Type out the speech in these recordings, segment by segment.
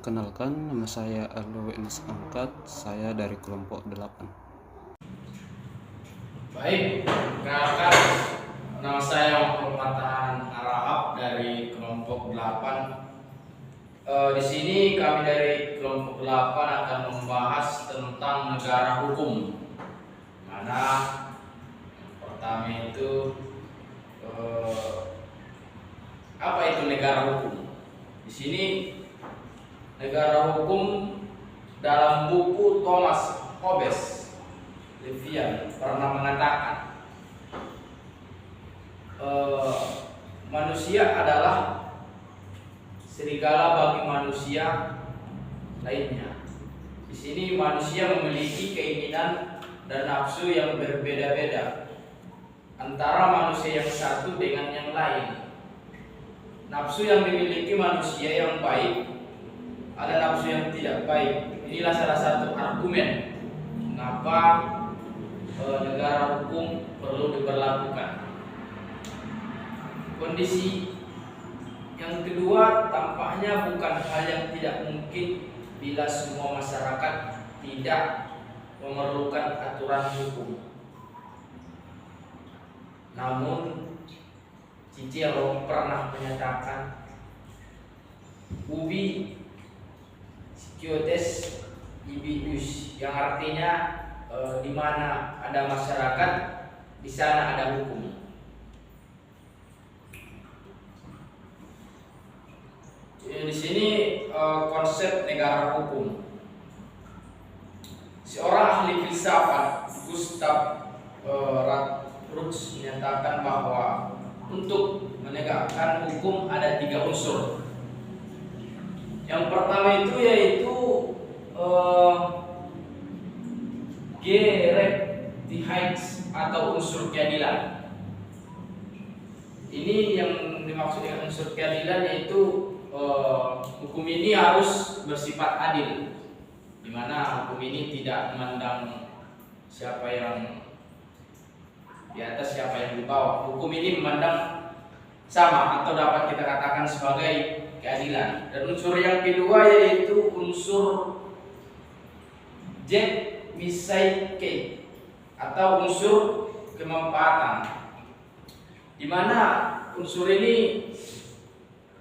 Perkenalkan, nama saya Alwens Angkat, saya dari kelompok 8. Baik, perkenalkan nama saya Muhammad Tahan Arahab dari kelompok 8. Di sini kami dari kelompok 8 akan membahas tentang negara hukum. Mana yang pertama itu apa itu negara hukum? Di sini negara hukum dalam buku Thomas Hobbes Levian pernah mengatakan manusia adalah serigala bagi manusia lainnya. Di sini manusia memiliki keinginan dan nafsu yang berbeda-beda antara manusia yang satu dengan yang lain. Nafsu yang dimiliki manusia yang baik ada nafsu yang tidak baik. Inilah salah satu argumen mengapa negara hukum perlu diberlakukan. Kondisi yang kedua tampaknya bukan hal yang tidak mungkin bila semua masyarakat tidak memerlukan aturan hukum. Namun Cicero pernah menyatakan ubi Siciotes ibius, yang artinya di mana ada masyarakat, di sana ada hukum. Di sini konsep negara hukum. Seorang ahli filsafat Gustav Radrutz menyatakan bahwa untuk menegakkan hukum ada 3 unsur. Yang pertama itu yaitu gerechtigheid atau unsur keadilan. Ini yang dimaksud dengan unsur keadilan yaitu hukum ini harus bersifat adil, di mana hukum ini tidak memandang siapa yang di atas siapa yang di bawah. Hukum ini memandang sama atau dapat kita katakan sebagai keadilan. Dan unsur yang kedua yaitu unsur Zeitgeistlichkeit atau unsur kemanfaatan, di mana unsur ini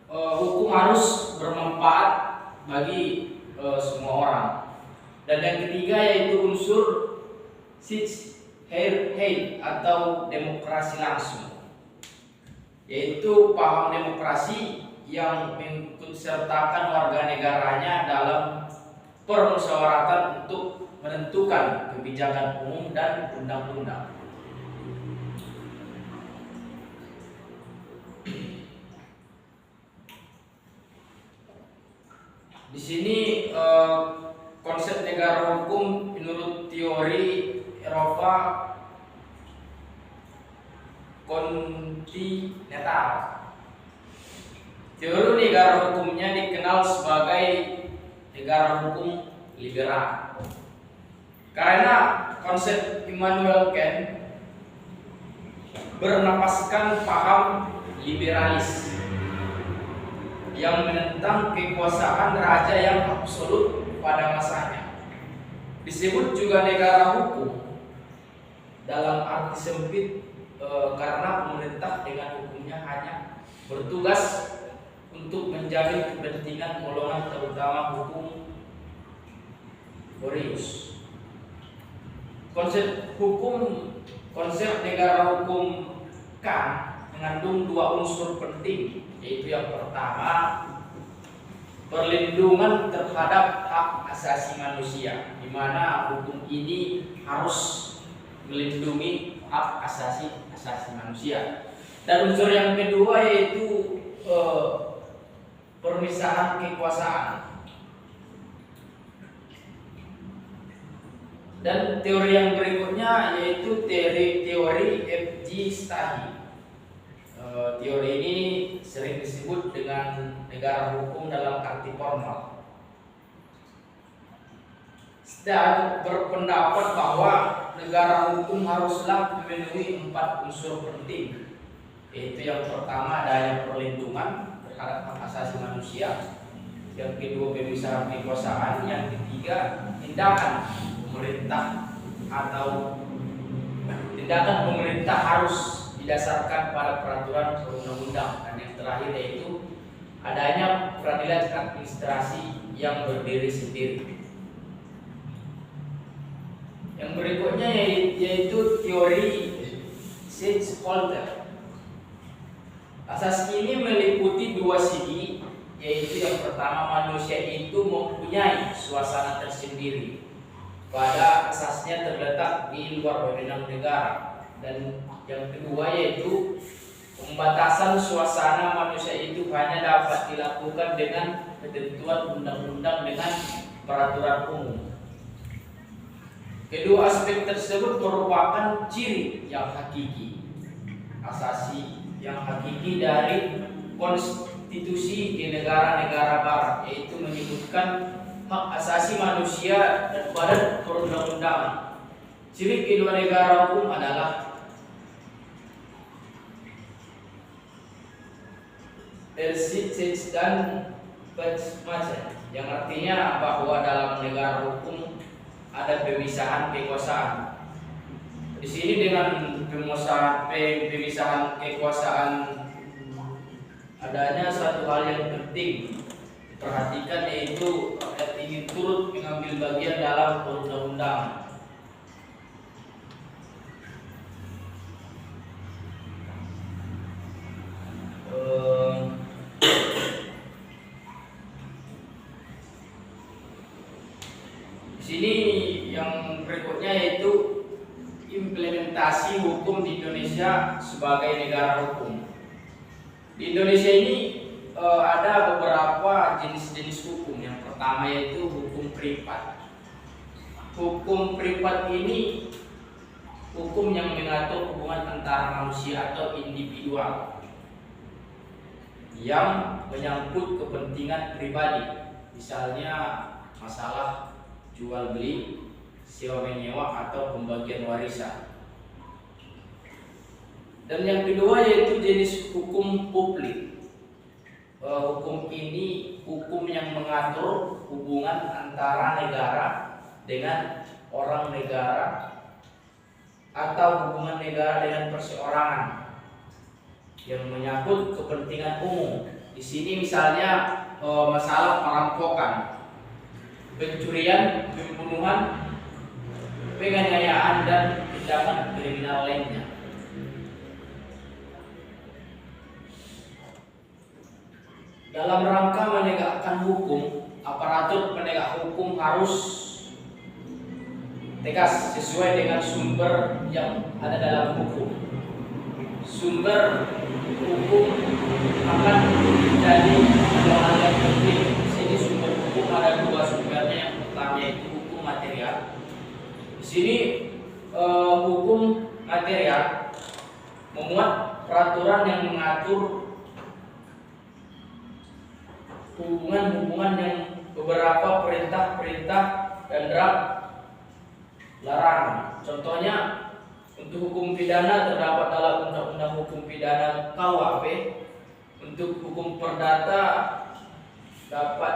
hukum harus bermanfaat bagi semua orang. Dan yang ketiga yaitu unsur Sicherheit atau demokrasi langsung, yaitu paham demokrasi yang mengikutsertakan warga negaranya dalam permusyawaratan untuk menentukan kebijakan umum dan undang-undang. Di sini konsep negara hukum menurut teori Eropa kontinental. Teori negara hukumnya dikenal sebagai negara hukum liberal. Karena konsep Immanuel Kant bernapaskan paham liberalis yang menentang kekuasaan raja yang absolut pada masanya. Disebut juga negara hukum dalam arti sempit karena pemerintah dengan hukumnya hanya bertugas untuk menjamin kepentingan golongan terutama hukum Boreus. Konsep negara hukum Kant mengandung 2 unsur penting, yaitu yang pertama perlindungan terhadap hak asasi manusia, di mana hukum ini harus melindungi hak asasi manusia. Dan unsur yang kedua yaitu permisahan kekuasaan. Dan teori yang berikutnya yaitu teori F.G. Stahli. Teori ini sering disebut dengan negara hukum dalam arti formal. Stahli berpendapat bahwa negara hukum haruslah memenuhi 4 unsur penting, yaitu yang pertama adanya perlindungan terhadap hak asasi manusia, yang kedua pemisahan kekuasaan, yang ketiga tindakan pemerintah atau tindakan pemerintah harus didasarkan pada peraturan perundang-undang, dan yang terakhir yaitu adanya peradilan administrasi yang berdiri sendiri. Yang berikutnya yaitu teori Sitz-Holter. Asas ini meliputi dua segi, yaitu yang pertama, manusia itu mempunyai suasana tersendiri. Pada asasnya terletak di luar wewenang negara. Dan yang kedua yaitu pembatasan suasana manusia itu hanya dapat dilakukan dengan ketentuan undang-undang dengan peraturan umum. Kedua aspek tersebut merupakan ciri yang hakiki, asasi yang hakiki dari konstitusi di negara-negara barat, yaitu menyebutkan hak asasi manusia dan badan perundang-undangan. Ciri kedua negara hukum adalah Sitz dan Petsmachen, yang artinya bahwa dalam negara hukum ada pemisahan kekuasaan. Di sini dengan pemisahan kekuasaan adanya satu hal yang penting diperhatikan, yaitu rakyat ingin turut mengambil bagian dalam perundang-undangan. Di sini yang berikutnya yaitu implementasi hukum di Indonesia sebagai negara hukum. Di Indonesia ini ada beberapa jenis-jenis hukum. Yang pertama yaitu hukum privat. Hukum privat ini hukum yang mengatur hubungan antara manusia atau individual yang menyangkut kepentingan pribadi, misalnya masalah jual beli, sewa menyewa, atau pembagian warisan. Dan yang kedua yaitu jenis hukum publik. Hukum ini hukum yang mengatur hubungan antara negara dengan orang negara atau hubungan negara dengan perseorangan yang menyangkut kepentingan umum. Di sini misalnya masalah perampokan, pencurian, pembunuhan, penganiayaan, dan tindakan kriminal lainnya. Dalam rangka menegakkan hukum, aparatur penegak hukum harus tegas sesuai dengan sumber yang ada dalam hukum. Sumber hukum akan menjadi hal yang penting. Di sini sumber hukum ada dua sumbernya. Yang pertama yaitu hukum material. Di sini hukum material memuat peraturan yang mengatur hubungan-hubungan yang beberapa perintah-perintah dan larangan. Contohnya, untuk hukum pidana terdapat dalam Undang-Undang Hukum Pidana KUHP. Untuk hukum perdata dapat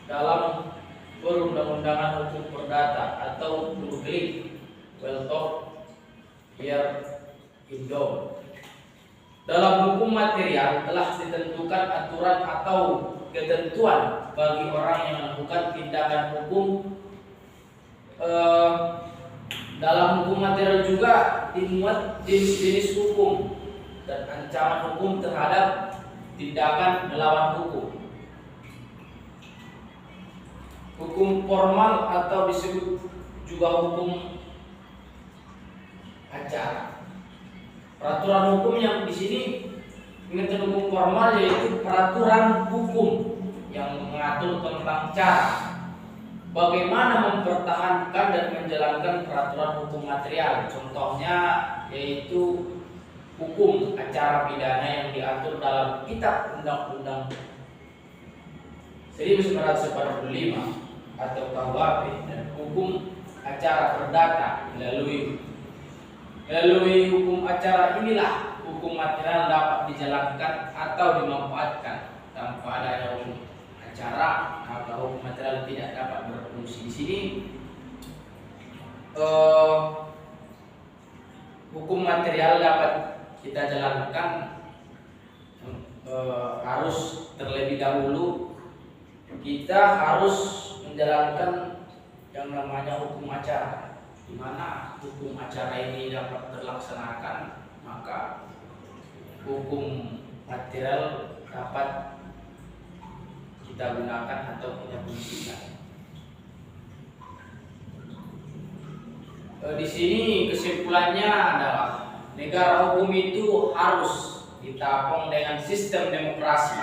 dalam Perundang-undangan Hukum Perdata atau Burgerlijk Wetboek Hier Indo. Dalam hukum material telah ditentukan aturan atau ketentuan bagi orang yang melakukan tindakan hukum. Dalam hukum material juga dimuat jenis-jenis hukum dan ancaman hukum terhadap tindakan melawan hukum. Hukum formal atau disebut juga hukum acara. Peraturan hukum yang di sini mengenai hukum formal yaitu peraturan hukum yang mengatur tentang cara bagaimana mempertahankan dan menjalankan peraturan hukum material. Contohnya yaitu hukum acara pidana yang diatur dalam Kitab Undang-Undang 1945 atau KUHP, dan hukum acara perdata. Melalui hukum acara inilah hukum material dapat dijalankan atau dimanfaatkan tanpa adanya hukum acara, maka hukum material tidak dapat berfungsi. Di sini hukum material dapat kita jalankan harus terlebih dahulu kita harus menjalankan yang namanya hukum acara. Di mana hukum acara ini dapat terlaksanakan, maka hukum material dapat kita gunakan atau kita fungsikan. Di sini kesimpulannya adalah negara hukum itu harus ditopang dengan sistem demokrasi,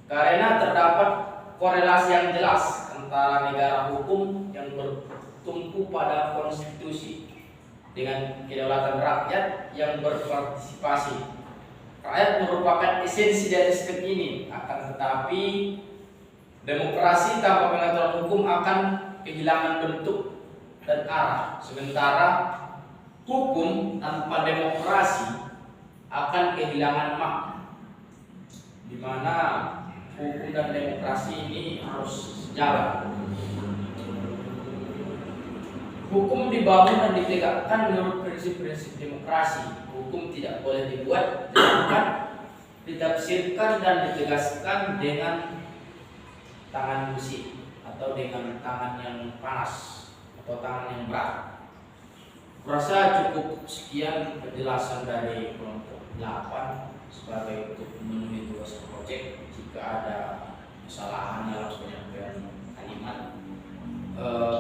karena terdapat korelasi yang jelas antara negara hukum yang bertumpu pada konstitusi dengan kedaulatan rakyat yang berpartisipasi. Rakyat merupakan esensi dari sistem ini, akan tetapi demokrasi tanpa pengaturan hukum akan kehilangan bentuk dan arah, sementara hukum tanpa demokrasi akan kehilangan makna, di mana hukum dan demokrasi ini harus sejalan. Hukum dibangun dan ditegakkan menurut prinsip-prinsip demokrasi. Hukum tidak boleh dibuat, dilakukan, ditafsirkan dan ditegaskan dengan tangan besi atau dengan tangan yang panas atau tangan yang berat. Kurasa cukup sekian penjelasan dari kelompok 8 sebagai untuk memenuhi tugas proyek. Jika ada kesalahan dalam penyampaian kalimat,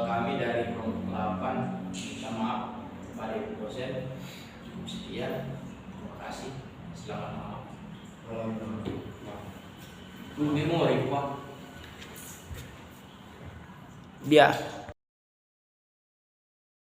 kami dari kelompok 8 minta maaf kepada Ibu dosen. Cukup sekian. Terima kasih. Selamat malam. Belum memori, Pak. Dia